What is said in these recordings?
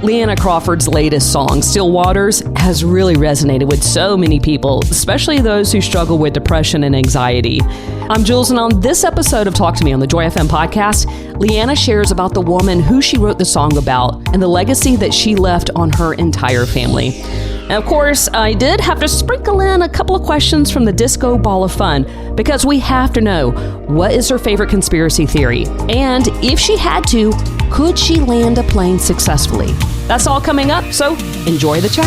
Leanna Crawford's latest song, Still Waters, has really resonated with so many people, especially those who struggle with depression and anxiety. I'm Jules, and on this episode of Talk to Me on the Joy FM podcast, Leanna shares about the woman who she wrote the song about and the legacy that she left on her entire family. And of course, I did have to sprinkle in a couple of questions from the Disco Ball of Fun, because we have to know, what is her favorite conspiracy theory? And if she had to, could she land a plane successfully? That's all coming up, so enjoy the chat.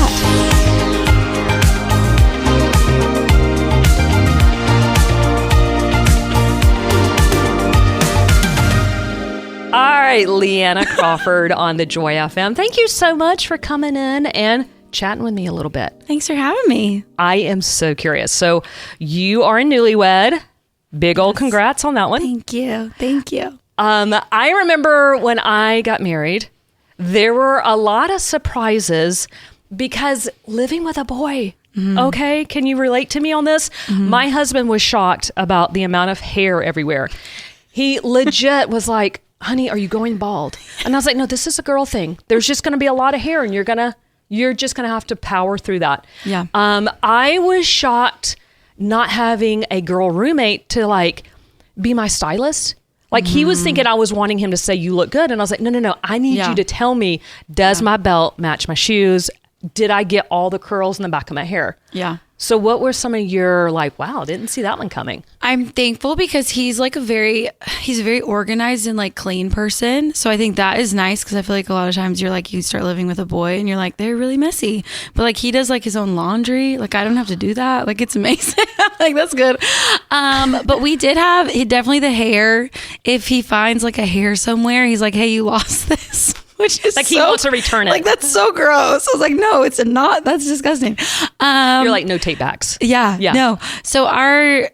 All right, Leanna Crawford on the Joy FM. Thank you so much for coming in and chatting with me a little bit. Thanks for having me. I am so curious. So you are a newlywed. Big old congrats on that one. Thank you. Thank you. I remember when I got married, there were a lot of surprises because living with a boy. Mm-hmm. Okay. Can you relate to me on this? Mm-hmm. My husband was shocked about the amount of hair everywhere. He legit was like, honey, are you going bald? And I was like, no, this is a girl thing. There's just going to be a lot of hair and you're just going to have to power through that. Yeah. I was shocked not having a girl roommate to like be my stylist. Like he was thinking I was wanting him to say, you look good. And I was like, no. I need you to tell me, does my belt match my shoes? Did I get all the curls in the back of my hair? Yeah. So what were some of your like, wow, didn't see that one coming? I'm thankful because he's a very organized and like clean person. So I think that is nice because I feel like a lot of times you're like, you start living with a boy and you're like, they're really messy. But like he does like his own laundry. Like I don't have to do that. Like it's amazing. Like that's good. But we did have definitely the hair. If he finds like a hair somewhere, he's like, hey, you lost this. Which is like he wants to return it. Like that's so gross. I was like, no, it's not. That's disgusting. You're like, no tape backs. Yeah. No. So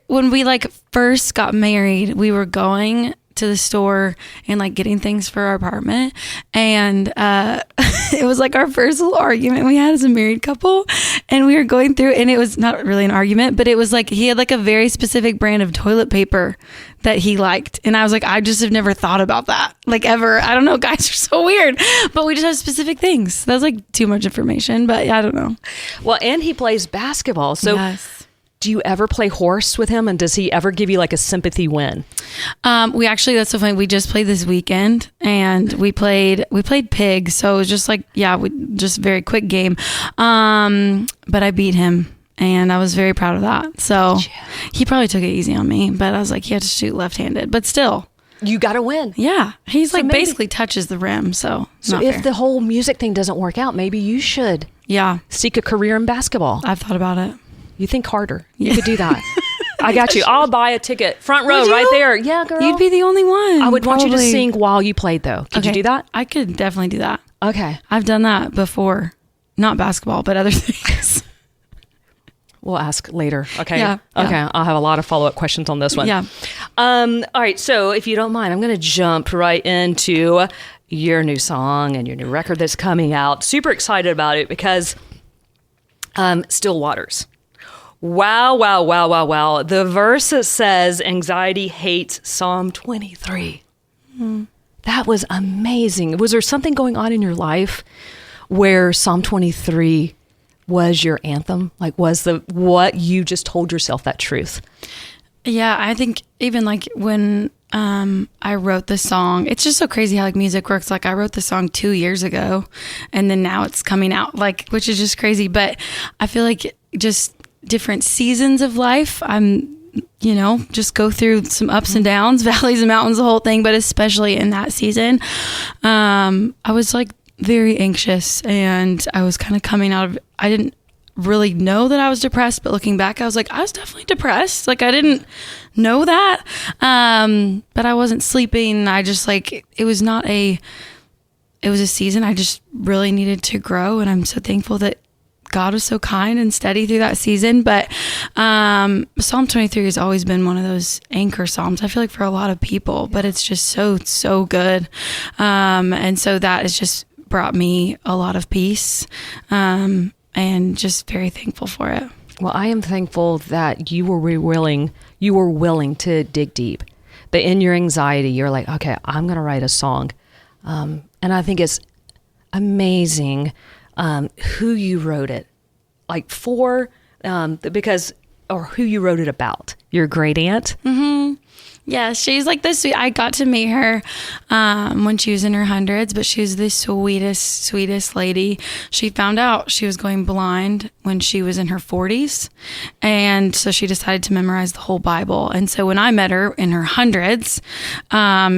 when we like first got married, we were going to the store and like getting things for our apartment, and it was like our first little argument we had as a married couple, and we were going through, and it was not really an argument, but it was like he had like a very specific brand of toilet paper that he liked, and I was like, I just have never thought about that like ever. I don't know, guys are so weird, but we just have specific things. That was like too much information, but I don't know. Well, and he plays basketball, so yes. Do you ever play horse with him, and does he ever give you like a sympathy win? We actually, that's so funny. We just played this weekend and we played pig. So it was just like, just very quick game. But I beat him and I was very proud of that. So he probably took it easy on me, but I was like, he had to shoot left-handed, but still. You got to win. Yeah. He's so like basically touches the rim. So if the whole music thing doesn't work out, maybe you should seek a career in basketball. I've thought about it. You think harder. You could do that. I got you. I'll buy a ticket. Front row right there. Yeah, girl. You'd be the only one. I would want you to sing while you played, though. Could you do that? I could definitely do that. Okay. I've done that before. Not basketball, but other things. We'll ask later. Okay. Yeah. Okay. I'll have a lot of follow-up questions on this one. Yeah. All right. So if you don't mind, I'm going to jump right into your new song and your new record that's coming out. Super excited about it because Still Waters. Wow. The verse that says anxiety hates Psalm 23. That was amazing. Was there something going on in your life where Psalm 23 was your anthem? Like was what you just told yourself that truth? Yeah, I think even like when I wrote the song, it's just so crazy how like music works. Like I wrote the song 2 years ago and then now it's coming out, like, which is just crazy. But I feel like just different seasons of life, I'm, just go through some ups and downs, valleys and mountains, the whole thing. But especially in that season, I was like very anxious and I was kind of coming out of, I didn't really know that I was depressed, but looking back, I was like, I was definitely depressed. Like I didn't know that. But I wasn't sleeping. I just like, it was a season I just really needed to grow. And I'm so thankful that God was so kind and steady through that season. But Psalm 23 has always been one of those anchor psalms, I feel like, for a lot of people, but it's just so good. And so that has just brought me a lot of peace, and just very thankful for it. Well, I am thankful that you were willing to dig deep. That in your anxiety, you're like, okay, I'm going to write a song. And I think it's amazing who you wrote it like for, or who you wrote it about. Your great aunt. Mm-hmm. Yeah, she's like this sweet. I got to meet her when she was in her hundreds, but she was the sweetest lady. She found out she was going blind when she was in her 40s. And so she decided to memorize the whole Bible. And so when I met her in her hundreds,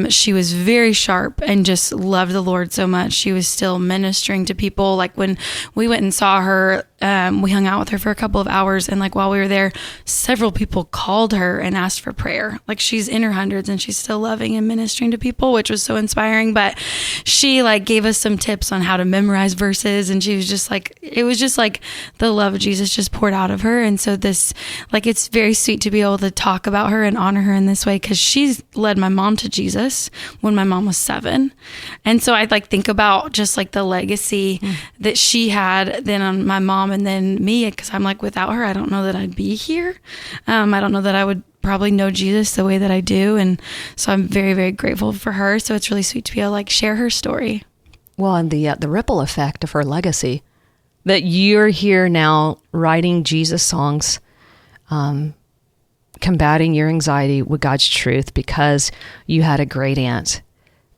she was very sharp and just loved the Lord so much. She was still ministering to people. Like when we went and saw her, we hung out with her for a couple of hours. And like while we were there, several people called her and asked for prayer. Like she's in her hundreds and she's still loving and ministering to people, which was so inspiring. But she like gave us some tips on how to memorize verses. And she was just like, it was just like the love of Jesus just poured out of her. And so this, like, it's very sweet to be able to talk about her and honor her in this way, because she's led my mom to Jesus when my mom was 7. And so I'd like think about just like the legacy that she had then on my mom and then me, because I'm like, without her, I don't know that I'd be here. I don't know that I would probably know Jesus the way that I do. And so I'm very, very grateful for her. So it's really sweet to be able to like share her story. Well, and the ripple effect of her legacy, that you're here now writing Jesus songs, combating your anxiety with God's truth because you had a great aunt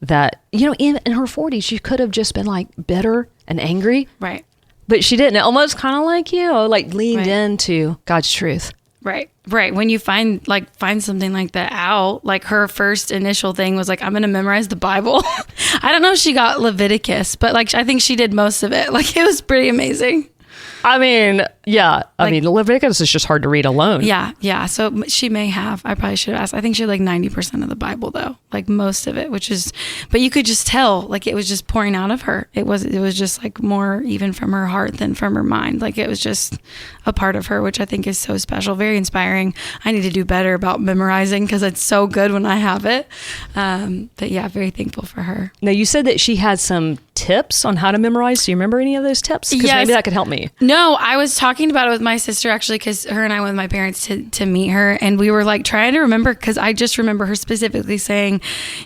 that, you know, in her 40s, she could have just been like bitter and angry. Right. But she didn't. Almost kind of like you, like leaned into God's truth. Right. Right. When you find something like that out, like her first initial thing was like, I'm going to memorize the Bible. I don't know if she got Leviticus, but like, I think she did most of it. Like, it was pretty amazing. I mean, yeah. I mean, Leviticus is just hard to read alone. Yeah. Yeah. So she may have. I probably should have asked. I think she had like 90% of the Bible, though. Like most of it, which is, but you could just tell, like it was just pouring out of her. It was just like more even from her heart than from her mind. Like it was just a part of her, which I think is so special, very inspiring. I need to do better about memorizing because it's so good when I have it. But yeah, very thankful for her. Now, you said that she had some tips on how to memorize. Do you remember any of those tips? Because maybe that could help me. No, I was talking about it with my sister actually, because her and I went with my parents to meet her, and we were like trying to remember, because I just remember her specifically saying,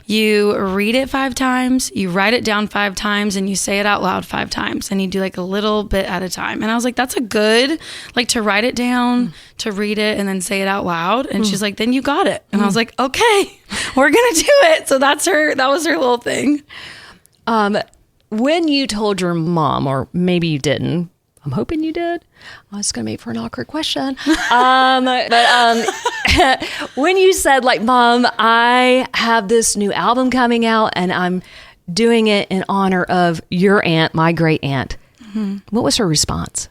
you read it 5 times, you write it down 5 times, and you say it out loud 5 times, and you do like a little bit at a time. And I was like, that's a good, like to write it down, to read it, and then say it out loud. And she's like, then you got it. And I was like, okay, we're gonna do it. So that was her little thing. When you told your mom, or maybe you didn't, I'm hoping you did. I was going to make for an awkward question. When you said like, Mom, I have this new album coming out and I'm doing it in honor of your aunt, my great aunt. Mm-hmm. What was her response?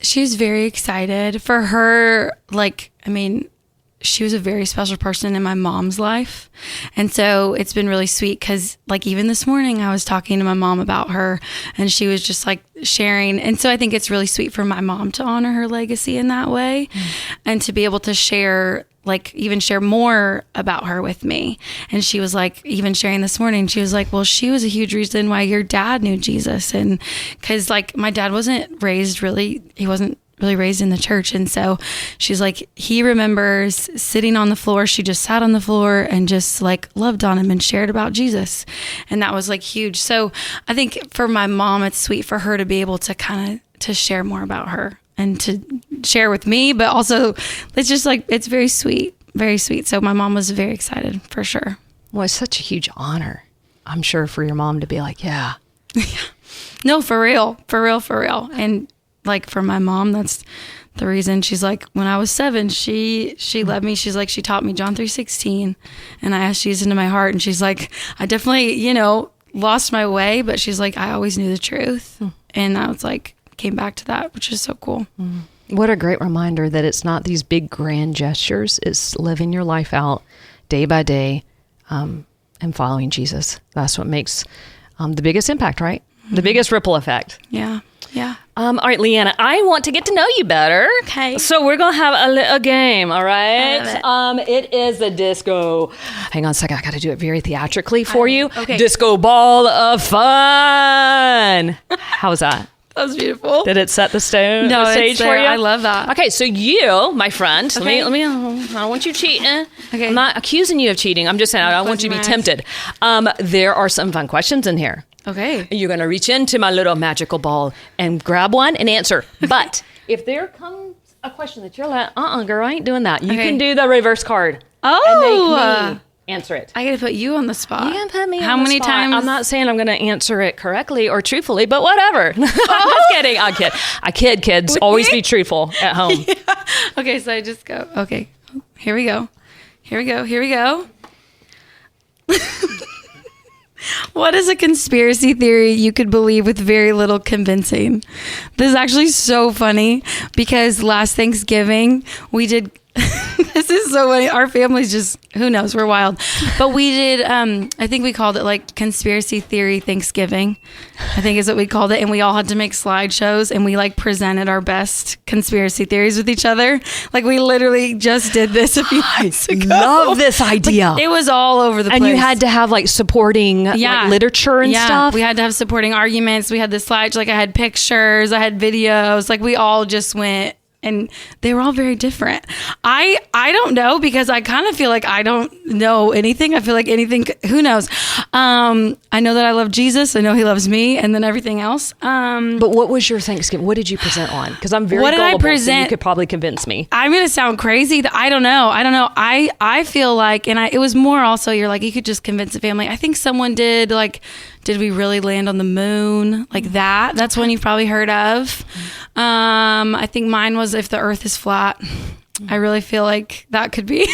She was very excited for her. Like, I mean, she was a very special person in my mom's life. And so it's been really sweet because like even this morning I was talking to my mom about her and she was just like sharing. And so I think it's really sweet for my mom to honor her legacy in that way and to be able to share, like even share more about her with me. And she was like, even sharing this morning, she was like, well, she was a huge reason why your dad knew Jesus. And cause like my dad wasn't raised really raised in the church. And so she's like, he remembers sitting on the floor. She just sat on the floor and just like loved on him and shared about Jesus. And that was like huge. So I think for my mom, it's sweet for her to be able to kind of to share more about her and to share with me, but also it's just like, it's very sweet, very sweet. So my mom was very excited for sure. Well, it's such a huge honor, I'm sure, for your mom to be like, yeah. No, for real. And like for my mom, that's the reason. She's like, when I was 7, she led me. She's like, she taught me John 3:16, and I asked Jesus into my heart. And she's like, I definitely, lost my way, but she's like, I always knew the truth. And I was like, came back to that, which is so cool. What a great reminder that it's not these big grand gestures. It's living your life out day by day, and following Jesus. That's what makes the biggest impact, right? The biggest ripple effect. Yeah. Yeah. All right, Leanna, I want to get to know you better. Okay. So we're going to have a game, all right? It is a disco. Hang on a second. I got to do it very theatrically for you. Okay. Disco ball of fun. How's that? That was beautiful. Did it set the stage it's for you? I love that. Okay, so you, my friend, Okay. let me. I don't want you cheating. Okay. I'm not accusing you of cheating. I'm just saying I don't want you to be tempted. There are some fun questions in here. Okay. You're going to reach into my little magical ball and grab one and answer. But if there comes a question that you're like, girl, I ain't doing that. You can do the reverse card. And make me answer it. I got to put you on the spot. You can put me How on the many spot. times? I'm not saying I'm going to answer it correctly or truthfully, but whatever. I'm just kidding. I kid, kids. Always be truthful at home. Yeah. Okay, so I just go. Okay, here we go. Here we go. What is a conspiracy theory you could believe with very little convincing? This is actually so funny because last Thanksgiving we did. This is so funny. Our family's just, who knows, we're wild. But we did, I think we called it like conspiracy theory Thanksgiving, I think is what we called it. And we all had to make slideshows and we like presented our best conspiracy theories with each other. Like we literally just did this a few months ago. Love this idea. Like, it was all over the place. And you had to have like supporting like, literature and stuff. We had to have supporting arguments. We had the slides, like I had pictures, I had videos, like we all just went. And they were all very different. I don't know because I kind of feel like I don't know anything. I feel like anything, who knows? I know that I love Jesus. I know he loves me and then everything else. But what was your Thanksgiving? What did you present on? Because I'm very What did I gullible, so present? you could probably convince me. I'm going to sound crazy. I don't know. I feel like, and it was more also, you're like, you could just convince the family. I think someone did like, did we really land on the moon? Like that. That's one you've probably heard of. I think mine was if the earth is flat. I really feel like that could be.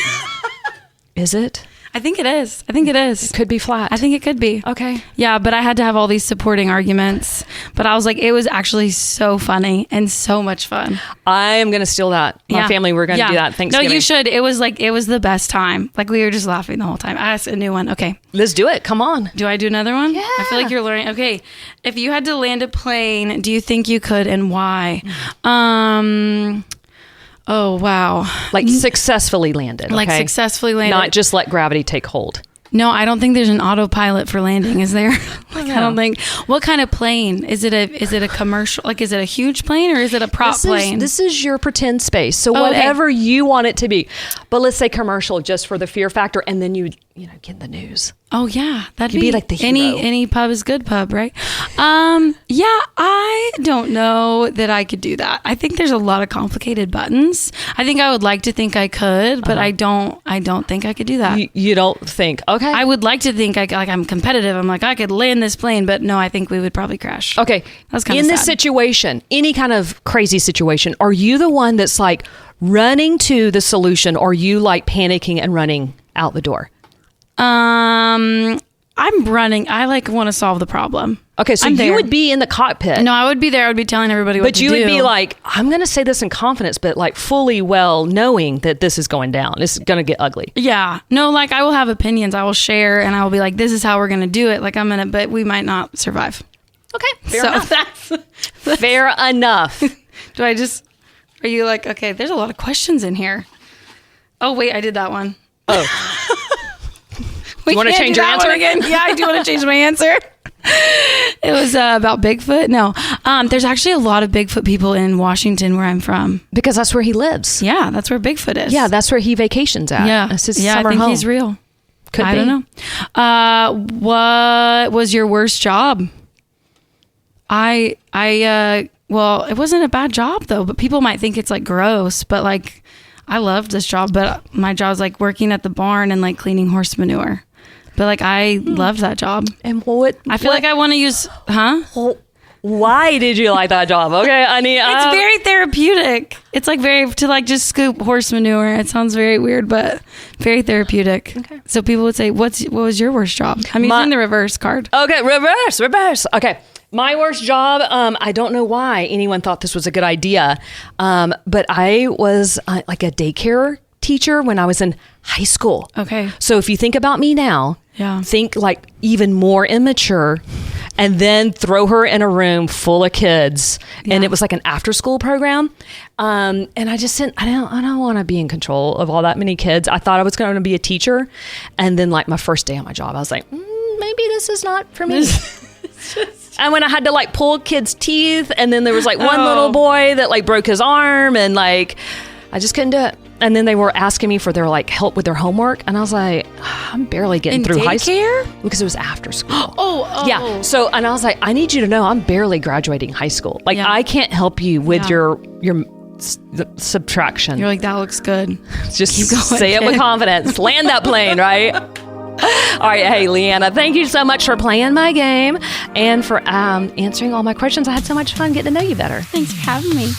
Is it? I think it is. It could be flat. I think it could be. Okay. Yeah, but I had to have all these supporting arguments. But I was like, it was actually so funny and so much fun. I am going to steal that. My family, we're going to do that Thanksgiving. No, you should. It was the best time. Like we were just laughing the whole time. I asked a new one. Okay. Let's do it. Come on. Do I do another one? Yeah. I feel like you're learning. Okay. If you had to land a plane, do you think you could and why? Oh, wow. Like successfully landed. Okay? Like successfully landed. Not just let gravity take hold. No, I don't think there's an autopilot for landing, is there? I don't think. What kind of plane? Is it a commercial? Like, is it a huge plane or is it a prop plane? This is your pretend space. So whatever you want it to be. But let's say commercial just for the fear factor. And then you get the news. Oh yeah, that'd be like the hero. Any pub is good pub, right? Yeah, I don't know that I could do that. I think there's a lot of complicated buttons. I think I would like to think I could, but I don't think I could do that. You don't think? Okay. I would like to think I'm competitive. I'm like I could land this plane, but no, I think we would probably crash. Okay. That's kind of in this sad. situation, any kind of crazy situation, are you the one that's like running to the solution, or are you like panicking and running out the door? I'm running. I want to solve the problem. Okay, so you would be in the cockpit. No, I would be there. I would be telling everybody what to do. But you would be like, I'm going to say this in confidence, but like fully well knowing that this is going down. It's going to get ugly. Yeah. No, I will have opinions. I will share and I will be like, this is how we're going to do it. But we might not survive. Okay, fair enough. That's fair enough. Are you like, okay, there's a lot of questions in here. Oh, wait, I did that one. Oh. You want to change your answer again? Yeah, I do want to change my answer. It was about Bigfoot. No, there's actually a lot of Bigfoot people in Washington where I'm from. Because that's where he lives. Yeah, that's where Bigfoot is. Yeah, that's where he vacations at. Yeah, that's his I summer think home. he's real. I don't know. What was your worst job? Well, it wasn't a bad job though, but people might think it's like gross, but like I loved this job, but my job was like working at the barn and like cleaning horse manure. But like I loved that job. And what? I feel like I want to use, Why did you like that job? Okay, I need. It's very therapeutic. It's like to just scoop horse manure. It sounds very weird, but very therapeutic. Okay. So people would say, what was your worst job? I'm using the reverse card. Okay, reverse. Okay. My worst job, I don't know why anyone thought this was a good idea, but I was like a daycare teacher when I was in high school. Okay. So if you think about me now, think like even more immature, and then throw her in a room full of kids. Yeah. And it was like an after school program. And I just said, I don't want to be in control of all that many kids. I thought I was going to be a teacher. And then like my first day on my job, I was like, maybe this is not for me. And when I had to like pull kids' teeth, and then there was like one little boy that like broke his arm, and like I just couldn't do it. And then they were asking me for their like help with their homework, and I was like, I'm barely getting through high school because it was after school. Yeah. So, and I was like, I need you to know I'm barely graduating high school. Like I can't help you with your subtraction. You're like, that looks good. Just keep going. Say it with confidence. Land that plane, right? All right. Hey, Leanna, thank you so much for playing my game and for answering all my questions. I had so much fun getting to know you better. Thanks for having me.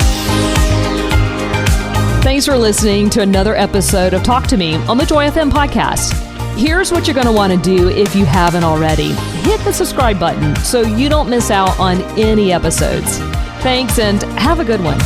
Thanks for listening to another episode of Talk to Me on the Joy FM podcast. Here's what you're going to want to do if you haven't already. Hit the subscribe button so you don't miss out on any episodes. Thanks, and have a good one.